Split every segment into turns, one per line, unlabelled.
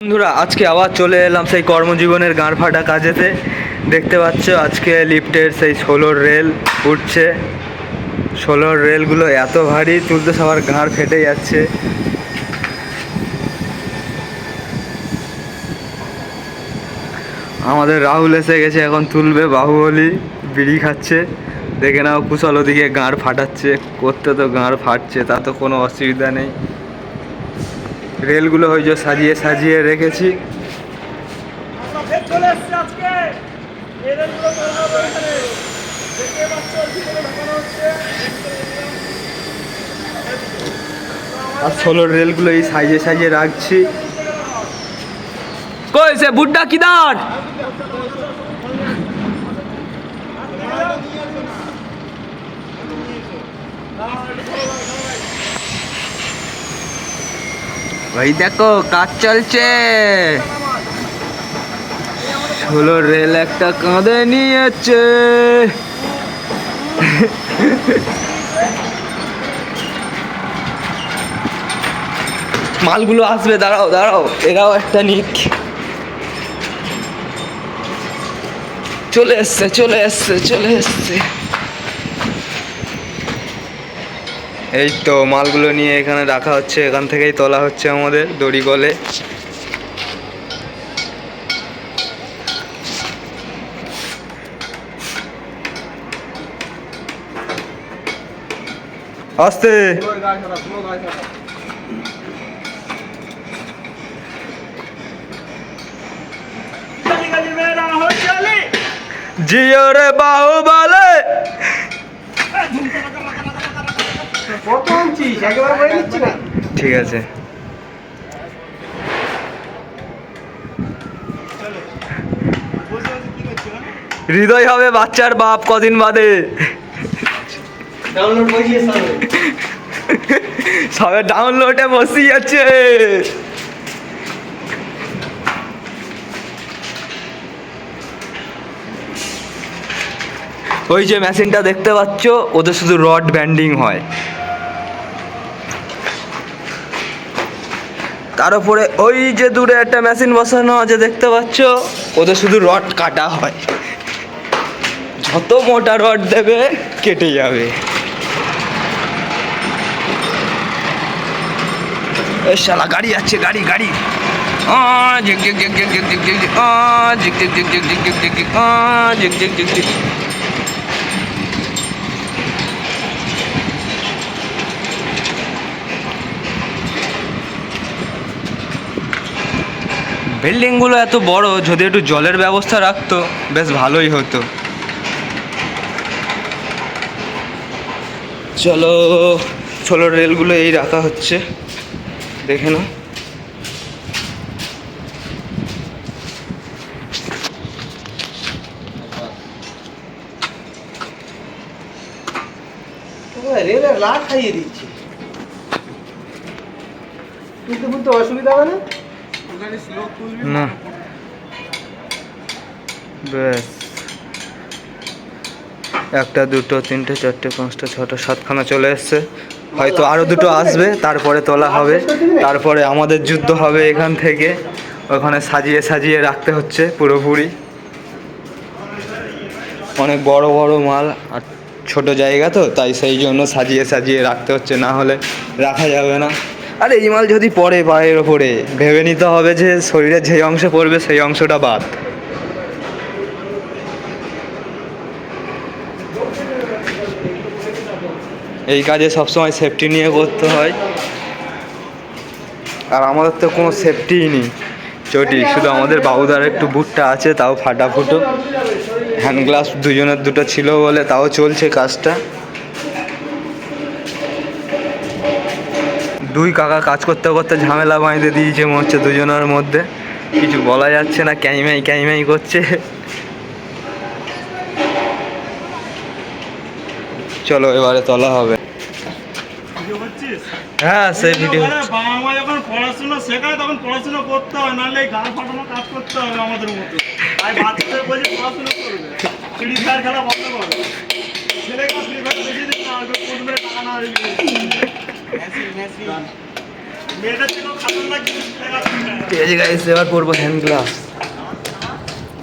বন্ধুরা আজকে আবার চলে এলাম সেই কর্মজীবনের গাঁড় ফাটা কাজেতে। দেখতে পাচ্ছ আজকে লিফটের সেই 16 রেল উঠছে। 16 রেলগুলো এত ভারী, তুলতে সবার গাঁড় ফেটে যাচ্ছে। আমাদের রাহুল এসে গেছে, এখন তুলবে। বাহুবলী বিড়ি খাচ্ছে। দেখে নাও কুশল ওদিকে গাঁড় ফাটাচ্ছে, করতে তো গাঁড় ফাটছে, তা তো কোনো অসুবিধা নেই। রেলগুলো ওই যে সাজিয়ে সাজিয়ে রেখেছি। আর 16 রেলগুলো এই সাজিয়ে সাজিয়ে রাখছি। কই সে বুড্ডা কিদার? ভাই দেখো কাজ চলছে। 16 রেল একটা কাঁধে নিয়েছে। মালগুলো আসবে, দাঁড়াও দাঁড়াও, এরাও একটা নিক। চলে এসছে চলে এসছে চলে এসছে। এই তো মালগুলো নিয়ে এখানে রাখা হচ্ছে, এখান থেকেই তোলা হচ্ছে আমাদের দড়িকলে। আস্তে জিও রে বাহুবলে। ঠিক আছে। হৃদয় হবে বাচ্চার বাপ কদিন বাদে। সবে ডাউনলোডে বসিয়েছে। ওই যে মেশিনটা দেখতে পাচ্ছ, ওদের শুধু রড ব্যান্ডিং হয়। তার উপরে ওই যে দূরে একটা মেশিন বসানো আছে দেখতে পাচ্ছ, ওদের শুধু রড কাটা হয়। যত মোটা রড দেবে কেটে যাবে। এই শালা গাড়ি আছে, গাড়ি গাড়ি। ঝিক ঝিক ঝিক ঝিক ঝিক ঝিক ঝিক ঝিক ঝিক ঝিক ঝিক ঝিক ঝিক ঝিক ঝিক ঝিক ঝিক ঝিক ঝিক। বিল্ডিংগুলো এত বড়, যদি একটু জলের ব্যবস্থা রাখতো বেশ ভালোই হতো। চলো 16 রেলগুলো এই রাখা হচ্ছে, দেখে নাও।
রেলের লাট খাইয়ে দিচ্ছে, কিন্তু বুঝতে অসুবিধা হবে
না। ব্যাস একটা দুটো তিনটে চারটে পাঁচটা ছটা সাতখানা চলে এসছে। হয়তো আরও দুটো আসবে, তারপরে তোলা হবে। তারপরে আমাদের যুদ্ধ হবে এখান থেকে। ওখানে সাজিয়ে সাজিয়ে রাখতে হচ্ছে পুরোপুরি। অনেক বড় বড় মাল, আর ছোট জায়গা তো, তাই সেই জন্য সাজিয়ে সাজিয়ে রাখতে হচ্ছে, না হলে রাখা যাবে না। আর এই মাল যদি পড়ে পায়ের ওপরে, ভেবে নিতে হবে যে শরীরের যে অংশে পড়বে সেই অংশটা বাদ। এই কাজে সবসময় সেফটি নিয়ে করতে হয়, আর আমাদের তো কোনো সেফটিই নেই। চটি শুধু আমাদের বাবুদার একটু বুটটা আছে, তাও ফাটা ফুটো। হ্যান্ড গ্লাভস দুজনের দুটো ছিল বলে তাও চলছে কাজটা। দুই কাকা কাজ করতে করতে ঝামেলা বাঁধে দিয়েছে মনে হচ্ছে দুজনের মধ্যে। কিছু বলা যাচ্ছে না, ক্যাইমাই ক্যাইমাই করছে। চলো এবারে তোলা হবে। হ্যাঁ সেই ভিডিও।
বাবা মা যখন পড়াশোনা শেখায় তখন পড়াশোনা করতে হয়, নাহলে গান ফাটানো কাজ করতে হবে আমাদের মতো। তাই বাচ্চাদের বলছে পড়াশোনা করবে, ফ্রি ফায়ার খেলা বন্ধ করবে। ছেলেকে ফ্রি ফায়ার বেশি দিন না, টাকা না মেয়েটার থেকেও খাতারনাক জিনিস দেখাচ্ছি না।
ঠিক আছে গাইস, এবার পরবো হ্যান্ড গ্লাভস।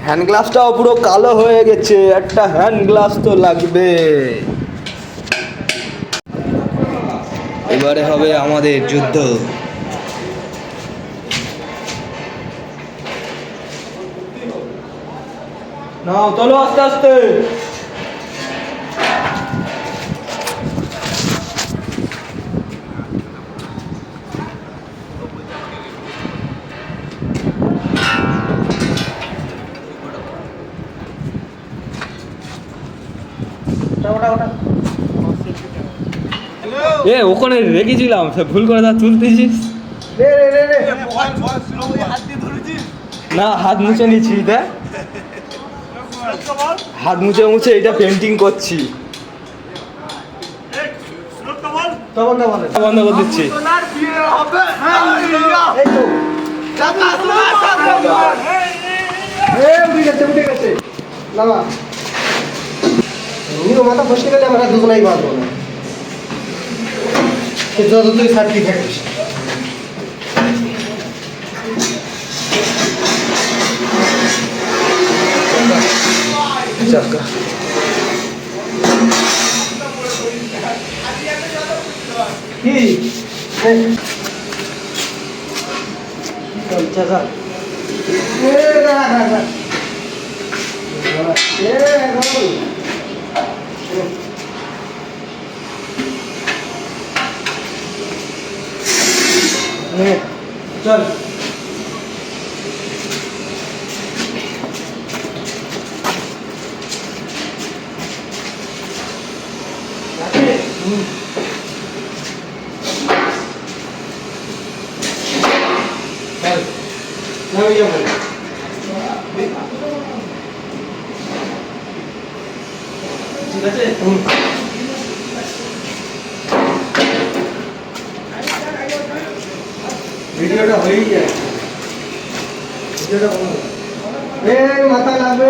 হ্যান্ড গ্লাভসটাও পুরো কালো হয়ে গেছে, একটা হ্যান্ড গ্লাভস তো লাগবে। এবারে হবে আমাদের যুদ্ধ। নাও চলো আস্তে আস্তে। এ ওখানে রেখেছিলাম, ভুল করে তা তুলতেছিস।
রে রে রে রে
না, হাত মুছে নিচ্ছি, দেখ
সুরক্ষা বল,
হাত মুছে মুছে এটা পেন্টিং করছি।
এই, সুরক্ষা বল।
তখন না বলে
বন্ধ করে দিচ্ছি।
এই তো উঠে গেছে নামা নিও মাথা ফসকে গেলে আমরা দুজনেই বাঁধবো না যত তুই সার্টি থাকিস
চাকা
কি চল চাচা চল ঠিক আছে ভিডিওটা হয়েই যায় ভিডিওটা বন্ধ মাথা লাগবে